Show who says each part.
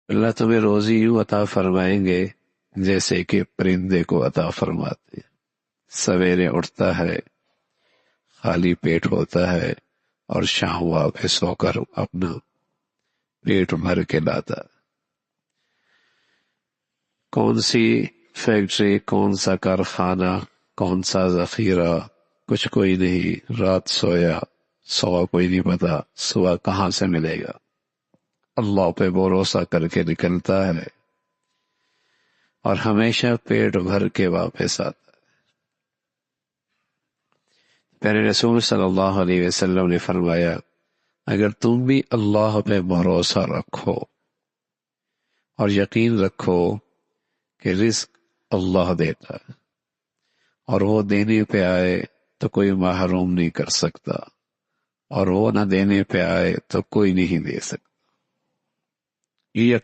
Speaker 1: اللہ تمہیں روزی یوں عطا فرمائیں گے جیسے کہ پرندے کو عطا فرماتے ہیں۔ سویرے اٹھتا ہے، خالی پیٹ ہوتا ہے، اور شام واپس سو کر اپنا پیٹ بھر کے لاتا۔ کون سی فیکٹری، کون سا کارخانہ، کون سا ذخیرہ، کچھ کوئی نہیں۔ رات سویا، صبح کوئی نہیں پتا صبح کہاں سے ملے گا۔ اللہ پہ بھروسہ کر کے نکلتا ہے اور ہمیشہ پیٹ بھر کے واپس آتا ہے۔ پیارے رسول صلی اللہ علیہ وسلم نے فرمایا، اگر تم بھی اللہ پہ بھروسہ رکھو اور یقین رکھو کہ رزق اللہ دیتا ہے، اور وہ دینے پہ آئے تو کوئی محروم نہیں کر سکتا، اور وہ نہ دینے پہ آئے تو کوئی نہیں دے سکتا، یہ